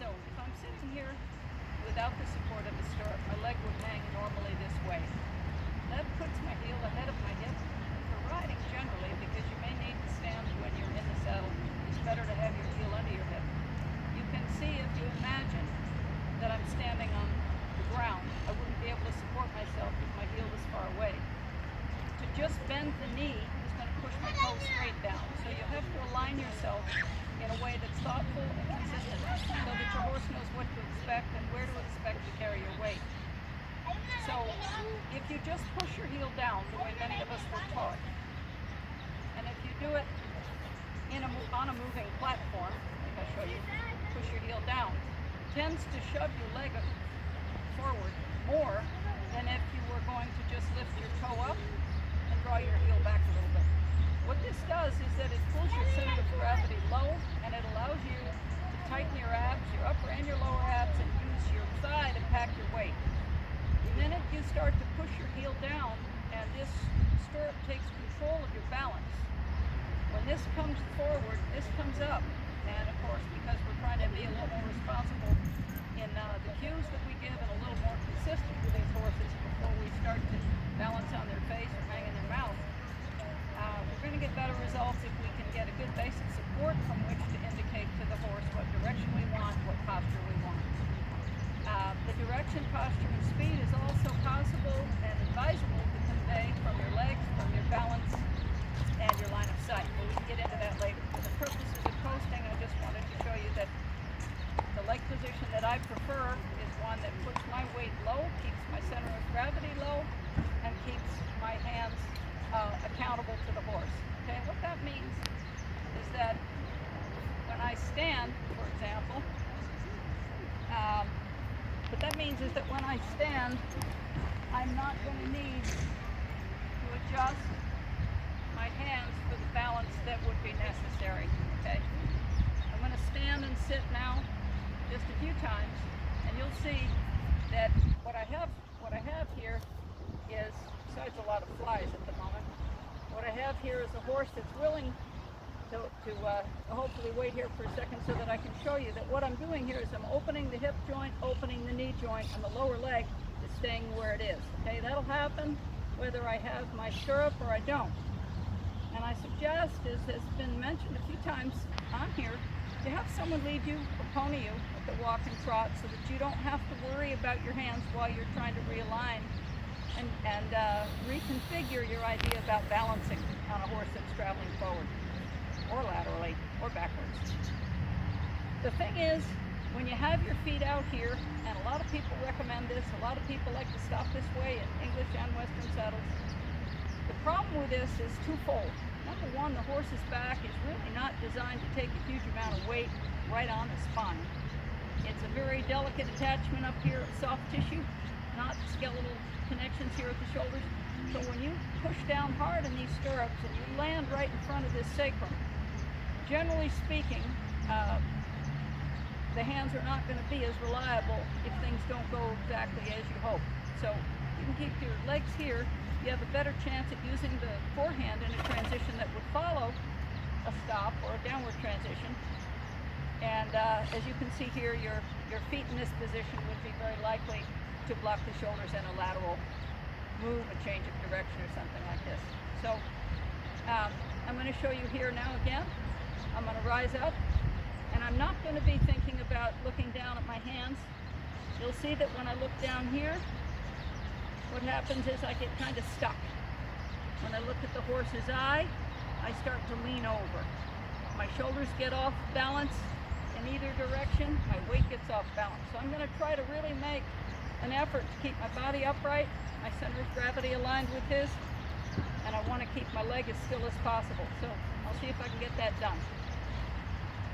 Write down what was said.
So if I'm sitting here without the support of the stirrup, my leg would hang normally this way. That puts my heel ahead of my hip. For riding generally, because you may need to stand when you're in the saddle, it's better to have your heel under your hip. You can see, if you imagine that I'm standing on the ground, I wouldn't be able to support myself if my heel was far away. To just bend the knee is going to push my toe straight down. So you have to align yourself in a way that's thoughtful and consistent so that your horse knows what to expect and where to expect to carry your weight. So if you just push your heel down the way many of us were taught, and if you do it on a moving platform, like I'll show you, push your heel down, tends to shove your leg forward more than if you were going to just lift your toe up and draw your heel back a little bit. What this does is that it pulls your center of gravity low, and it allows you to tighten your abs, your upper and your lower abs, and use your thigh to pack your weight. The minute you start to push your heel down and this stirrup takes control of your balance, when this comes forward, this comes up. And of course, because we're trying to be a little more responsible in the cues that we give and a little more consistent with these horses before we start to balance on their face or hang in their mouth, we're going to get better results if we can get a good basic support from which to indicate to the horse what direction we want, what posture we want. The direction, posture, and speed is also possible and advisable to convey from your legs, from your balance, and your line of sight. But we can get into that later. For the purposes of posting, I just wanted to show you that the leg position that I prefer is one that puts my weight low, keeps my center of gravity low, and keeps my hands accountable to the horse. Okay, what that means is that when I stand, for example, what that means is that when I stand, I'm not going to need to adjust my hands for the balance that would be necessary. Okay, I'm going to stand and sit now just a few times, and you'll see that what I have here is, besides a lot of flies at the moment, what I have here is a horse that's willing to hopefully wait here for a second so that I can show you that what I'm doing here is I'm opening the hip joint, opening the knee joint, and the lower leg is staying where it is. Okay, that'll happen whether I have my stirrup or I don't. And I suggest, as has been mentioned a few times on here, to have someone lead you or pony you at the walk and trot so that you don't have to worry about your hands while you're trying to realign and reconfigure your idea about balancing on a horse that's traveling forward or laterally or backwards. The thing is, when you have your feet out here, and a lot of people recommend this, a lot of people like to stop this way in English and Western saddles. The problem with this is twofold. Number one, the horse's back is really not designed to take a huge amount of weight right on the spine. It's a very delicate attachment up here of soft tissue, not skeletal connections here at the shoulders. So when you push down hard in these stirrups and you land right in front of this sacrum, generally speaking, the hands are not going to be as reliable if things don't go exactly as you hope. So you can keep your legs here. You have a better chance at using the forehand in a transition that would follow a stop or a downward transition. And as you can see here, your feet in this position would be very likely to block the shoulders in a lateral move, a change of direction or something like this. So I'm going to show you here now again. I'm going to rise up, and I'm not going to be thinking about looking down at my hands. You'll see that when I look down here, what happens is I get kind of stuck. When I look at the horse's eye, I start to lean over. My shoulders get off balance in either direction. My weight gets off balance. So I'm going to try to really make an effort to keep my body upright, my center of gravity aligned with his, and I want to keep my leg as still as possible. So I'll see if I can get that done.